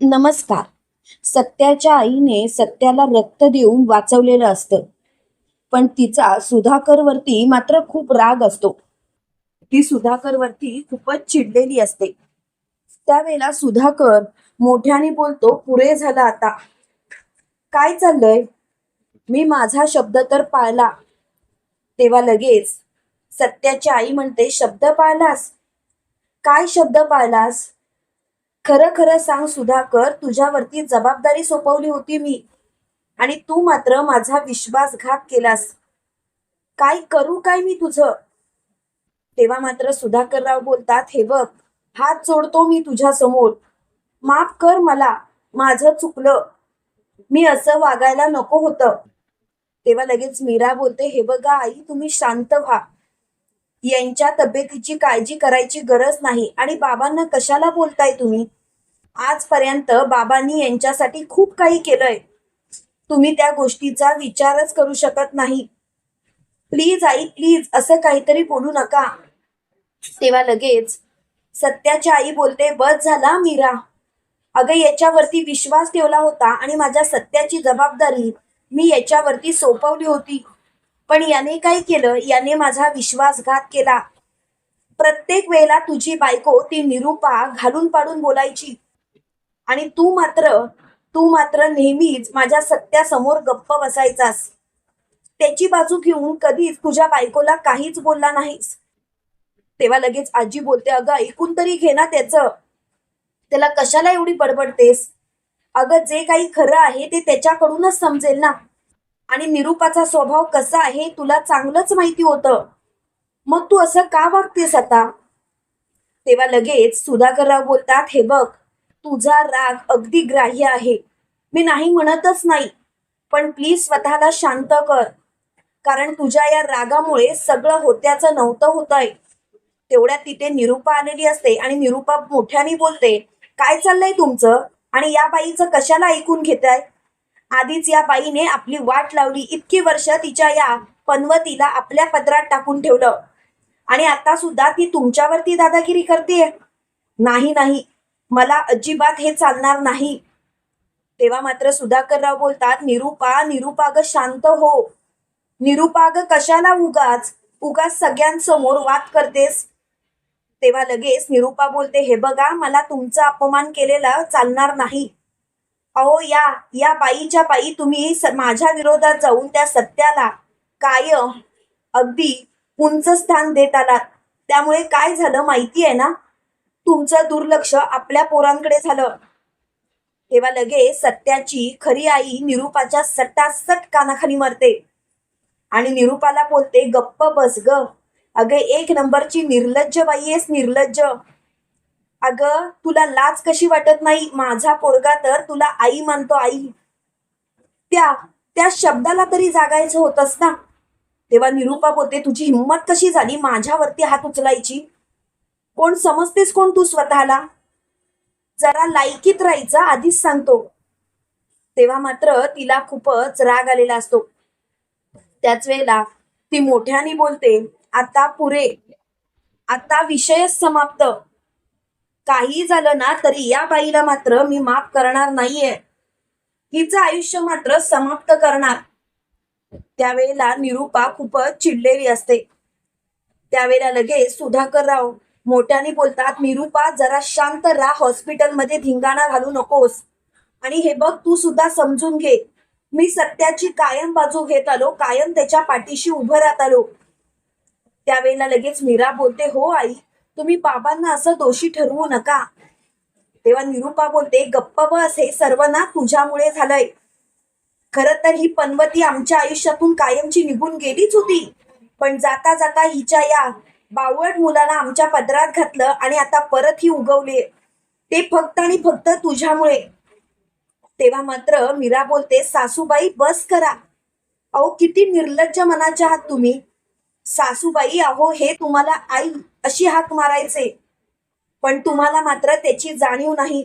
नमस्कार. सत्याच्या आईने सत्याला रक्त देऊन वाचवलेलं असतं, पण तिचा सुधाकरवरती मात्र खूप राग असतो. ती सुधाकरवरती खूपच चिडलेली असते. त्यावेळेला सुधाकर मोठ्याने बोलतो, पुरे झालं आता. काय चाललंय? मी माझा शब्द तर पाळला. तेव्हा लगेच सत्याची आई म्हणते, शब्द पाळलास? काय शब्द पाळलास? खरं खरं सांग सुधाकर, तुझ्यावरती जबाबदारी सोपवली होती मी, आणि तू मात्र माझा विश्वासघात केलास. काय करू काय मी तुझं? तेव्हा मात्र सुधाकरराव बोलतात, हे बघ, हात जोडतो मी तुझ्या समोर. माफ कर मला, माझं चुकलं. मी असं वागायला नको होतं. तेव्हा लगेच मीरा बोलते, हे बघा आई, तुम्ही शांत व्हा. यांच्या तब्येतीची काळजी करायची गरज नाही, आणि बाबांना कशाला बोलताय तुम्ही? आजपर्यंत बाबांनी यांच्यासाठी खूप काही केलंय. तुम्ही त्या गोष्टीचा विचारच करू शकत नाही. प्लीज आई, प्लीज असं काहीतरी बोलू नका. तेव्हा लगेच सत्याची आई बोलते, बस झाला मीरा. अगं, याच्यावरती विश्वास ठेवला होता आणि माझ्या सत्याची जबाबदारी मी याच्यावरती सोपवली होती. पण याने काय केलं? याने माझा विश्वासघात केला. प्रत्येक वेळेला तुझी बायको ती निरूपा घालून पाडून बोलायची, आणि तू मात्र नेहमीच माझ्या सत्यासमोर गप्प बसायचास. त्याची बाजू घेऊन कधीच तुझ्या बायकोला काहीच बोलला नाहीस. तेव्हा लगेच आजी बोलते, अगं ऐकून तरी घे ना त्याचं. त्याला कशाला एवढी बडबडतेस? अगं, जे काही खरं आहे ते त्याच्याकडूनच समजेल ना. आणि निरूपाचा स्वभाव कसा आहे तुला चांगलंच माहिती होतं. मग तू असं का वागतेस आता? तेव्हा लगेच सुधाकरराव बोलतात, हे बघ, तुझा राग अगदी ग्राह्य आहे. मी नाही म्हणतच नाही, पण प्लीज स्वतःला शांत कर. कारण तुझ्या या रागामुळे सगळं होत्याचं नव्हतं होतंय. तेवढ्यात तिथे निरूपा आलेली असते, आणि निरूपा मोठ्याने बोलते, काय चाललंय तुमचं? आणि या बाईचं कशाला ऐकून घेताय? आधीच या बाईने आपली वाट लावली. इतकी वर्ष तिच्या या पनवतीला आपल्या पदरात टाकून ठेवलं, आणि आता सुद्धा ती तुमच्यावरती दादागिरी करते. नाही नाही, मला अजिबात हे चालणार नाही. तेव्हा मात्र सुधाकरराव बोलतात, निरूपा निरूपा ग, शांत हो. निरूपा ग, कशाला उगाच उगाच सगळ्यांसमोर वाद करतेस? तेव्हा लगेच निरूपा बोलते, हे बघा, मला तुमचा अपमान केलेला चालणार नाही. अहो, या बाईच्या पायी तुम्ही माझ्या विरोधात जाऊन त्या सत्याला कायम अगदी उंच स्थान देत आलात. त्यामुळे काय झालं माहिती आहे ना? तुमचं दुर्लक्ष आपल्या पोरांकडे झालं. तेव्हा लगेच सत्याची खरी आई निरूपाच्या सटासट कानाखाली मरते, आणि निरूपाला बोलते, गप्प बस ग. अगं, एक नंबरची निर्लज्ज बाई आहेस, निर्लज्ज. अगं, तुला लाज कशी वाटत नाही? माझा पोरगा तर तुला आई मानतो, आई. त्या त्या शब्दाला तरी जागायचं होतंस ना. तेव्हा निरूपा बोलते, तुझी हिंमत कशी झाली माझ्यावरती हात उचलायची? कोण समजतेस कोण तू स्वतःला? जरा लायकीत राहायचं, आधीच सांगतो. तेव्हा मात्र तिला खूपच राग आलेला असतो. त्याच वेळेला ती मोठ्याने बोलते, आता पुरे. आता विषयच समाप्त. काही झालं ना तरी या बाईला मात्र मी माफ करणार नाहीये. हिचं आयुष्य मात्र समाप्त करणार. त्यावेळेला निरूपा खूपच चिडलेली असते. त्यावेळेला लगेच सुधाकरराव मोठ्याने बोलतात, निरूपा जरा शांत राहा, हॉस्पिटलमध्ये धिंगाणा घालू नकोस. आणि हे बघ, तू सुद्धा समजून घे, मी सत्याची कायम बाजू घेत आलो, कायम त्याच्या पाठीशी उभं राहत आलो. त्यावेळेला लगेच मीरा बोलते, हो आई, तुम्ही बाबांना असं दोषी ठरवू नका. तेव्हा निरूपा बोलते, गप्प बस, हे सर्व ना तुझ्यामुळे झालंय. खरं तर ही पनवती आमच्या आयुष्यातून कायमची निघून गेलीच होती, पण जाता जाता हिच्या या बावळट मुलाला आमच्या पदरात घातलं, आणि आता परत ही उगवली, ते फक्त आणि फक्त तुझ्यामुळे. तेव्हा मात्र मीरा बोलते, सासूबाई बस करा. अहो, किती निर्लज्ज मनाच्या आहात तुम्ही. सासूबाई, अहो, हे तुम्हाला आई अशी हाक मारायचे, पण तुम्हाला मात्र त्याची जाणीव नाही.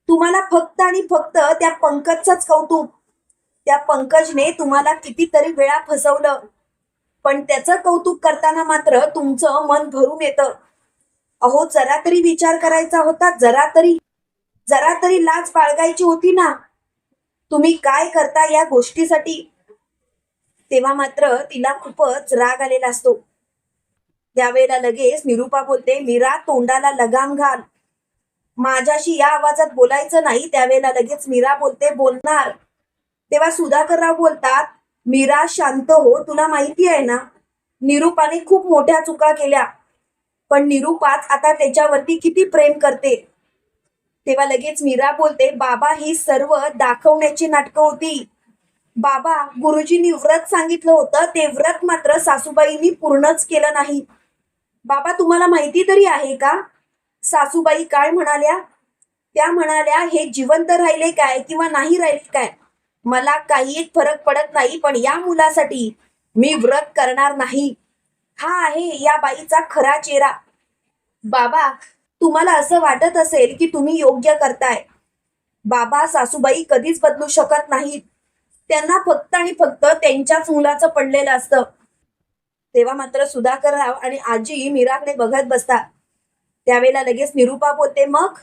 तुम्हाला फक्त आणि फक्त त्या पंकजचंच कौतुक. त्या पंकजने तुम्हाला कितीतरी वेळा फसवलं, पण त्याचं कौतुक करताना मात्र तुमचं मन भरून येतं. अहो, जरा तरी विचार करायचा होता, जरा तरी. जरा तरी लाज बाळगायची होती ना. तुम्ही काय करता या गोष्टीसाठी. तेव्हा मात्र तिला खूपच राग आलेला असतो. त्यावेळेला लगेच निरूपा बोलते, मीरा तोंडाला लगाम घाल. माझ्याशी या आवाजात बोलायचं नाही. त्यावेळेला लगेच मीरा बोलते, बोलणार. तेव्हा सुधाकरराव बोलतात, मीरा शांत हो. तुला माहिती आहे ना, निरूपाने खूप मोठ्या चुका केल्या, पण निरूपाच आता त्याच्यावरती किती प्रेम करते. तेव्हा लगेच मीरा बोलते, बाबा ही सर्व दाखवण्याची नाटकं होती. बाबा, गुरुजींनी व्रत सांगितलं होतं, ते व्रत मात्र सासूबाईंनी पूर्णच केलं नाही. बाबा, तुम्हाला माहिती तरी आहे का सासूबाई काय म्हणाल्या. त्या म्हणाल्या, हे जिवंत राहिले काय किंवा नाही राहिले काय, मला काही फरक पडत नाही, पण या मुलासाठी मी व्रत करणार नाही. हा आहे या बाईचा खरा चेहरा. बाबा, तुम्हाला असं वाटत असेल की तुम्ही योग्य करताय. बाबा, सासूबाई कधीच बदलू शकत नाहीत. त्यांना फक्त आणि फक्त त्यांच्याच मुलाचं पडलेलं असतं. तेव्हा मात्र सुधाकरराव आणि आजी मीराकडे बघत बसतात. त्यावेळेला लगेच निरूपा बोलते, मग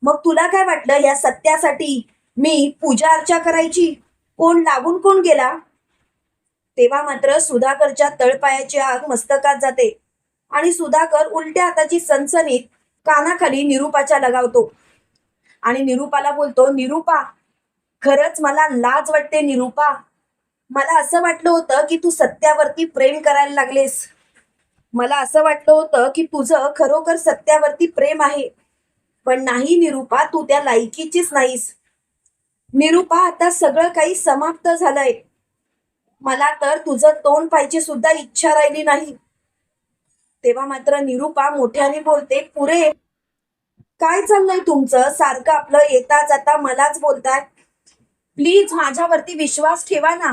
मग तुला काय वाटलं या सत्यासाठी मी पूजा अर्चा करायची. कोण लागून कोण गेला. तेव्हा मात्र सुधाकरच्या तळपायाची आग मस्तकात जाते आणि सुधाकर उलट्या हाताची सणसणीत कानाखाली निरूपाच्या लगावतो आणि निरूपाला बोलतो, निरूपा, खरंच मला लाज वाटते निरूपा. मला असं वाटलं होतं की तू सत्यावरती प्रेम करायला लागलेस. मला असं वाटलं होतं की तुझं खरोखर सत्यावरती प्रेम आहे, पण नाही निरूपा, तू त्या लायकीचीच नाहीस. निरूपा, आता सगळं काही समाप्त झालंय. मला तर तुझं तोंड पाहायची सुद्धा इच्छा राहिली नाही. तेव्हा मात्र निरूपा मोठ्याने बोलते, पुरे, काय चाललंय तुमचं. सारखं आपलं येता जाता मलाच बोलताय. प्लीज माझ्यावरती विश्वास ठेवा ना.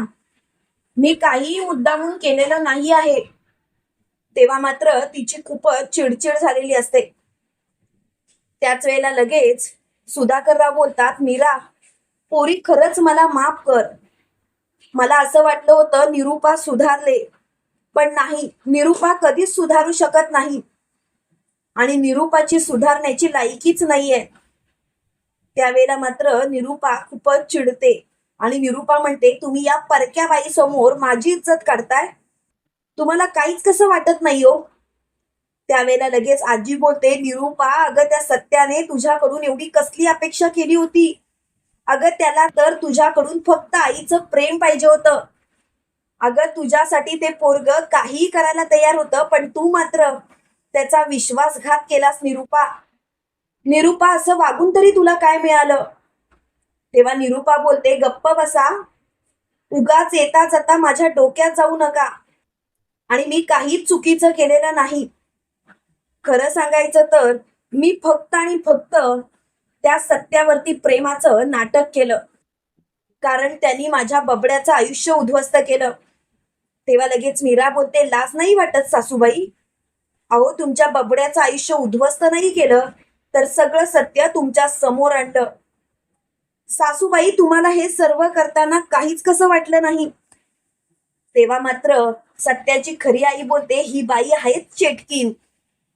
मी काहीही मुद्दामून केलेलं नाही आहे. तेव्हा मात्र तिची खूपच चिडचिड झालेली असते. त्याच वेळेला लगेच सुधाकरराव बोलतात, मीरा, पोरी, खरंच मला माफ कर. मला असं वाटलं होतं निरूपा सुधारले, पण नाही, निरूपा कधीच सुधारू शकत नाही आणि निरूपाची सुधारण्याची लायकीच नाहीये. त्यावेळेला मात्र निरूपा खूपच चिडते आणि निरूपा म्हणते, तुम्ही या परक्या बाई समोर माझी इज्जत काढताय. तुम्हाला काहीच कसं वाटत नाही हो. त्यावेळेला लगेच आजी बोलते, निरूपा, अगं त्या सत्याने तुझ्याकडून एवढी कसली अपेक्षा केली होती. अगं त्याला तर तुझ्याकडून फक्त आईचं प्रेम पाहिजे होतं. अगं तुझ्यासाठी ते पोरग काहीही करायला तयार होतं, पण तू मात्र त्याचा विश्वासघात केलास निरूपा. निरूपा, असं वागून तरी तुला काय मिळालं. तेव्हा निरूपा बोलते, गप्प बसा. उगाच येता जाता माझ्या डोक्यात जाऊ नका. आणि मी काहीच चुकीचं केलेलं नाही. खरं सांगायचं तर मी फक्त आणि फक्त त्या सत्यावरती प्रेमाचं नाटक केलं, कारण त्यांनी माझ्या बबड्याचं आयुष्य उद्ध्वस्त केलं. तेव्हा लगेच मीरा बोलते, लाज नाही वाटत सासूबाई. अहो, तुमच्या बबड्याचं आयुष्य उद्ध्वस्त नाही केलं, तर सगळं सत्य तुमच्या समोर आणलं. सासूबाई, तुम्हाला हे सर्व करताना काहीच कसं वाटलं नाही. तेव्हा मात्र सत्याची खरी आई बोलते, ही बाई आहेच चेटकीन.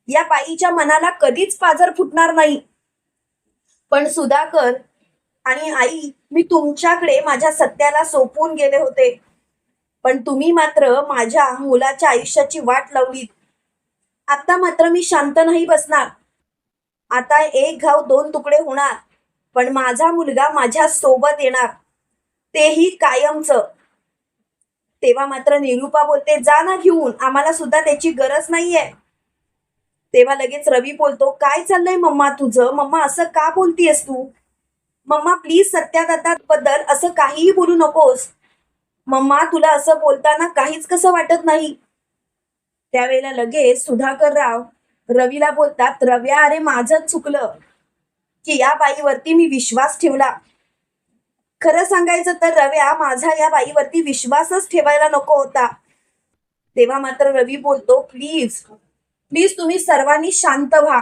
या बाईच्या मनाला कधीच पाझर फुटणार नाही. पण सुधाकर आणि आई, मी तुमच्याकडे माझ्या सत्याला सोपवून गेले होते, पण तुम्ही मात्र माझ्या मुलाच्या आयुष्याची वाट लावलीत. आता मात्र मी शांत नाही बसणार. आता एक घाव दोन तुकडे होणार, पण माझा मुलगा माझ्या सोबत येणार, तेही कायमचं. तेव्हा मात्र निरूपा बोलते, जा ना घेऊन, आम्हाला सुद्धा त्याची गरज नाहीये. तेव्हा लगेच रवी बोलतो, काय चाललंय मम्मा तुझं. मम्मा, असं का बोलतीयस तू. मम्मा, प्लीज सत्याबद्दल असं काहीही बोलू नकोस. मम्मा, तुला असं बोलताना काहीच कसं वाटत नाही. त्यावेळेला लगेच सुधाकरराव रवीला बोलतात, रव्या, अरे माझंच चुकलं की या बाईवरती मी विश्वास ठेवला. खरं सांगायचं तर रव्या, माझा या बाईवरती विश्वासच ठेवायला नको होता. तेव्हा मात्र रवी बोलतो, प्लीज प्लीज तुम्ही सर्वांनी शांत व्हा.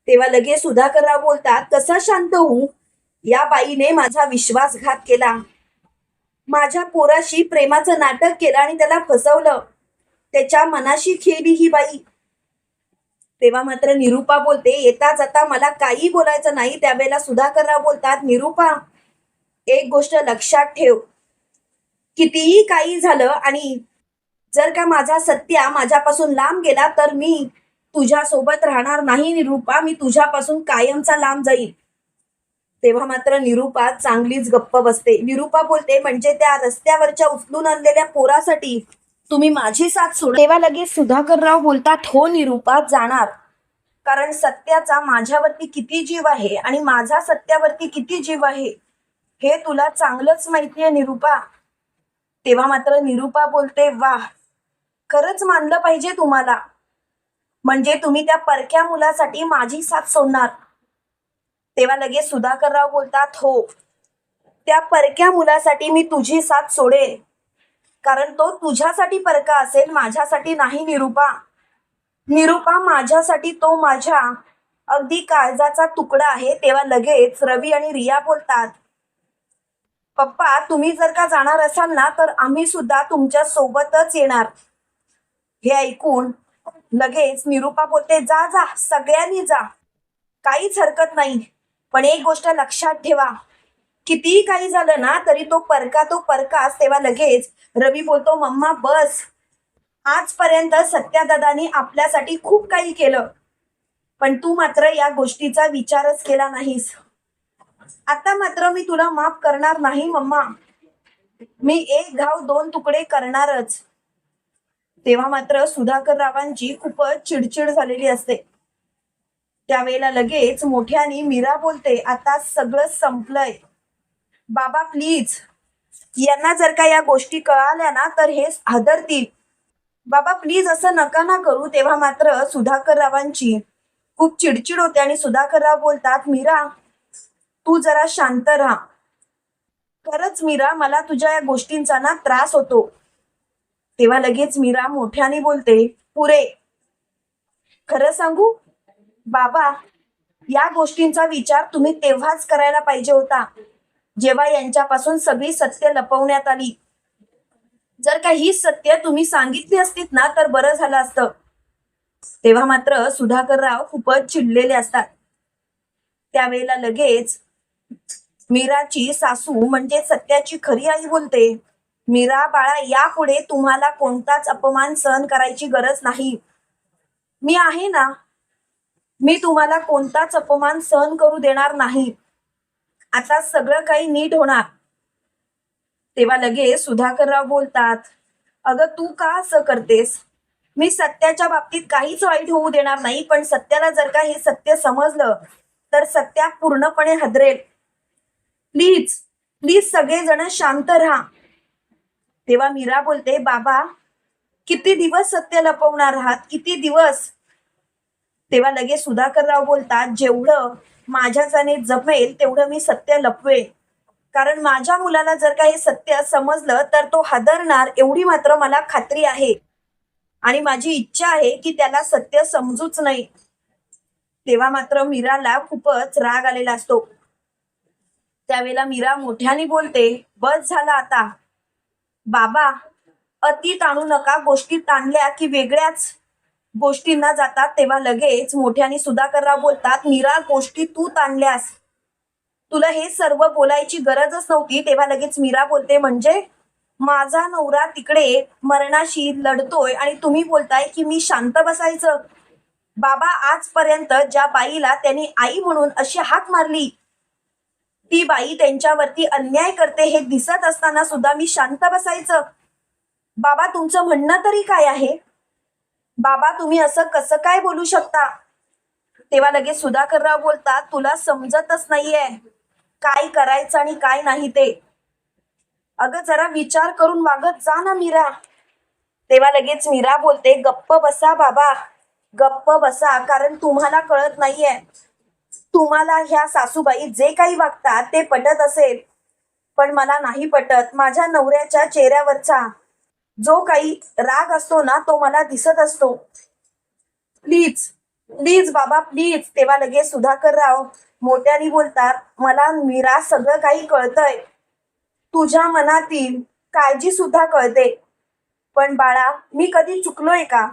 तेव्हा लगेच सुधाकरराव बोलतात, कसा शांत होऊ. या बाईने माझा विश्वासघात केला, माझ्या पोराशी प्रेमाचं नाटक केलं आणि त्याला फसवलं. त्याच्या मनाशी खेळली ही बाई. तेव्हा मात्र निरूपा बोलते, येता जाता मला काही बोलायचं नाही. त्यावेळेला सुधाकरराव बोलतात, निरूपा एक गोष्ट लक्षात ठेव, कितीही काही झालं आणि जर का माझा सत्या माझ्यापासून लांब गेला तर मी तुझ्यासोबत राहणार नाही निरूपा, मी तुझ्यापासून कायमचा लांब जाईल. तेव्हा मात्र निरूपा चांगलीच गप्प बसते. निरूपा बोलते, म्हणजे त्या रस्त्यावरच्या उचलून आणलेल्या पोरासाठी तुम्ही माझी साथ सोड. तेव्हा लगेच सुधाकरराव बोलतात, हो निरूपा जाणार, कारण सत्याचा माझ्यावरती किती जीव आहे आणि माझा सत्यावरती किती जीव आहे हे तुला चांगलंच माहिती आहे निरूपा. तेव्हा मात्र निरूपा बोलते, वाह, खरंच मानलं पाहिजे तुम्हाला, म्हणजे तुम्ही त्या परक्या मुलासाठी माझी साथ सोडणार. तेव्हा लगेच सुधाकरराव बोलतात, हो, त्या परक्या मुलासाठी मी तुझी साथ सोडेल, कारण तो तुझ्यासाठी परका असेल, माझ्यासाठी नाही निरूपा. निरूपा माझ्यासाठी तो माझ्या अगदी काळजाचा तुकडा आहे. तेव्हा लगेच रवी आणि रिया बोलतात, पप्पा तुम्ही जर का जाणार असाल ना तर आम्ही सुद्धा तुमच्या सोबतच येणार. हे ऐकून लगेच निरूपा बोलते, जा जा सगळ्यांनी जा, काहीच हरकत नाही, पण एक गोष्ट लक्षात ठेवा, कितीही काही झालं ना तरी तो परकाच. तेव्हा लगेच रवी बोलतो, मम्मा बस, आजपर्यंत सत्यादादानी आपल्यासाठी खूप काही केलं, पण तू मात्र या गोष्टीचा विचारच केला नाहीस. आता मात्र मी तुला माफ करणार नाही मम्मा, मी एक घाव दोन तुकडे करणारच. तेव्हा मात्र सुधाकररावांची खूपच चिडचिड झालेली असते. त्यावेळेला लगेच मोठ्याने मीरा बोलते, आता सगळं संपलंय बाबा, प्लीज यांना जर का या गोष्टी कळाल्या ना तर हे हादरतील. बाबा प्लीज असं नका ना करू. तेव्हा मात्र सुधाकररावांची खूप चिडचिड होते आणि सुधाकरराव बोलतात, मीरा तू जरा शांत राहा. खरंच मीरा, मला तुझ्या या गोष्टींचा ना त्रास होतो. तेव्हा लगेच मीरा मोठ्याने बोलते, पुरे, खरं सांगू बाबा, या गोष्टींचा विचार तुम्ही तेव्हाच करायला पाहिजे होता जेव्हा यांच्यापासून सगळी सत्य लपवण्यात आली. जर का ही सत्य तुम्ही सांगितली असतीत ना तर बरं झालं असतं. तेव्हा मात्र सुधाकरराव खूपच चिडलेले असतात. त्यावेळेला लगेच मीराची सासू म्हणजे सत्याची खरी आई बोलते, मीरा बाळा, यापुढे तुम्हाला कोणताच अपमान सहन करायची गरज नाही. मी आहे ना, मी तुम्हाला कोणताच अपमान सहन करू देणार नाही. आता सगळं काही नीट होणार. तेव्हा लगेच सुधाकरराव बोलतात, अगं तू का असं करतेस? मी सत्याच्या बाबतीत काहीच वाईट होऊ देणार नाही, पण सत्याला जर का हे सत्य समजलं तर सत्या पूर्णपणे हादरेल. प्लीज प्लीज सगळेजण शांत राहा. तेव्हा मीरा बोलते, बाबा किती दिवस सत्य लपवणार आहात, किती दिवस? तेव्हा लगेच सुधाकरराव बोलतात, जेवढं माझ्याच्याने जमेल तेवढं मी सत्य लपवेन, कारण माझ्या मुलाला जर का हे सत्य समजलं तर तो हादरणार एवढी मात्र मला खात्री आहे आणि माझी इच्छा आहे की त्याला सत्य समजूच नाही. तेव्हा मात्र मीराला खूपच राग आलेला असतो. त्यावेळेला मीरा मोठ्याने बोलते, बस झाला आता बाबा, अति ताणू नका. गोष्टी ताणल्या की वेगळ्याच गोष्टींना जातात. तेव्हा लगेच मोठ्याने सुधाकरराव बोलतात, मीरा गोष्टी तू ताणल्यास, तुला हे सर्व बोलायची गरजच नव्हती. तेव्हा लगेच मीरा बोलते, म्हणजे माझा नवरा तिकडे मरणाशी लढतोय आणि तुम्ही बोलताय की मी शांत बसायचं? बाबा आजपर्यंत ज्या बाईला त्यांनी आई म्हणून अशी हाक मारली ती बाई त्यांच्यावरती अन्याय करते हे दिसत असताना सुद्धा मी शांत बसायचं? बाबा तुमचं म्हणणं तरी काय आहे? बाबा तुम्ही असं कसं काय बोलू शकता? तेव्हा लगेच सुधाकरराव बोलतात, तुला समजतच नाहीये काय करायचं आणि काय नाही ते. अगं जरा विचार करून वागत जा ना मीरा. तेव्हा लगेच मीरा बोलते, गप्प बसा बाबा, गप्प बसा, कारण तुम्हाला कळत नाहीये. तुम्हाला ह्या सासूबाई जे काही वागतात ते पटत असेल, पण मला नाही पटत. माझ्या नवऱ्याच्या चेहऱ्यावरचा जो काही राग असतो ना तो मला दिसत असतो. प्लीज प्लीज बाबा प्लीज. तेव्हा लगेच सुधाकरराव मोठ्याने बोलतात, मला मीरा सगळं काही कळतंय, तुझ्या मनातील काळजी सुद्धा कळते, पण बाळा मी कधी चुकलोय का?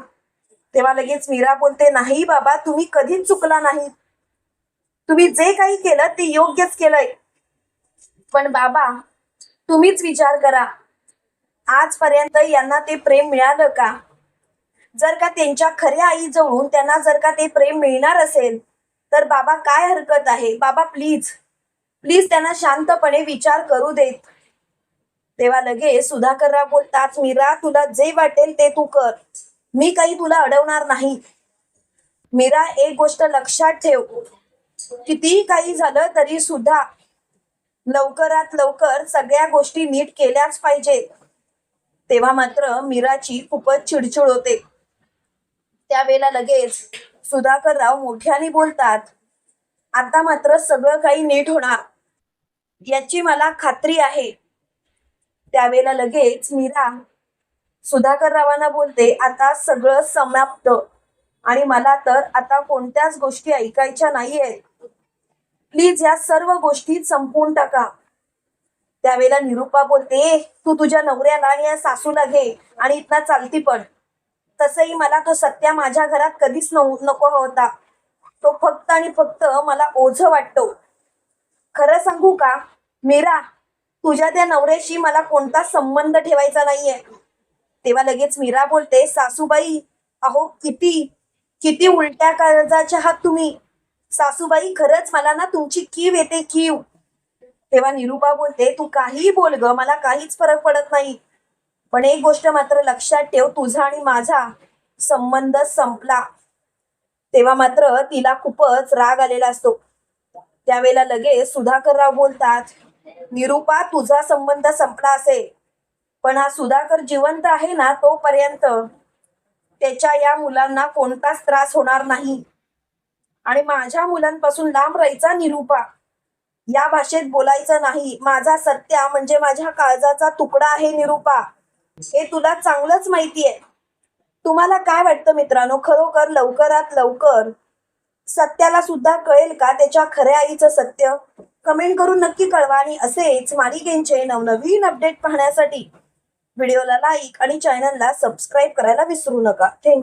तेव्हा लगेच मीरा बोलते, नाही बाबा, तुम्ही कधीच चुकला नाही. तुम्ही जे काही केलं ते योग्यच केलंय. पण बाबा, तुम्हीच विचार करा, आजपर्यंत यांना ते प्रेम मिळालं का? जर का त्यांच्या खऱ्या आईजवळून त्यांना जर का ते प्रेम मिळणार असेल तर बाबा काय हरकत आहे? बाबा प्लीज प्लीज त्यांना शांतपणे विचार करू देत. तेव्हा लगेच सुधाकरराव बोलतात, मीरा, तुला जे वाटेल ते तू कर, मी काही तुला अडवणार नाही. मीरा, एक गोष्ट लक्षात ठेव, कितीही काही झालं तरी सुद्धा लवकरात लवकर सगळ्या गोष्टी नीट केल्याच पाहिजेत. तेव्हा मात्र मीराची खूपच चिडचिड होते. त्यावेळेला लगेच सुधाकरराव मोठ्याने बोलतात, आता मात्र सगळं काही नीट होणार याची मला खात्री आहे. त्यावेळेला लगेच मीरा सुधाकररावांना बोलते, आता सगळं समाप्त आणि मला तर आता कोणत्याच गोष्टी ऐकायच्या नाहीयेत. प्लीज या सर्व गोष्टी संपवून टाका. त्यावेळेला निरुपा बोलते, तू तुझ्या नवऱ्याला आणि या सासूला घे आणि इथनं चालती पण. तसंही मला तो सत्या माझ्या घरात कधीच नको होता. तो फक्त आणि फक्त मला ओझं वाटतो. खरं सांगू का मीरा, तुझ्या त्या नवऱ्याशी मला कोणता संबंध ठेवायचा नाहीये. तेव्हा लगेच मीरा बोलते, सासूबाई, अहो किती किती उलट्या काळजाच्या आहात तुम्ही. सासूबाई, खरंच मला ना तुमची कीव येते, कीव. तेव्हा निरुपा बोलते, तू काहीही बोल ग, मला काहीच फरक पडत नाही. पण एक गोष्ट मात्र लक्षात ठेव, तुझा आणि माझा संबंध संपला. तेव्हा मात्र तिला खूपच राग आलेला असतो. त्यावेळेला लगेच सुधाकरराव बोलतात, निरुपा, तुझा संबंध संपला असेल, पण हा सुधाकर जिवंत आहे ना, तोपर्यंत त्याच्या या मुलांना कोणताच त्रास होणार नाही. आणि माझ्या मुलांपासून लांब राहायचा निरुपा. या भाषेत बोलायचं नाही. माझा सत्या म्हणजे माझ्या काळजाचा तुकडा आहे निरुपा, हे तुला चांगलंच माहितीये. तुम्हाला काय वाटतं मित्रांनो, खरोखर लवकरात लवकर सत्याला सुद्धा कळेल का त्याच्या खऱ्या आईचं सत्य? कमेंट करून नक्की कळवा. आणि असेच मालिकेंचे नवनवीन अपडेट पाहण्यासाठी व्हिडिओला लाईक आणि चॅनलला सबस्क्राईब करायला विसरू नका. थँक्यू.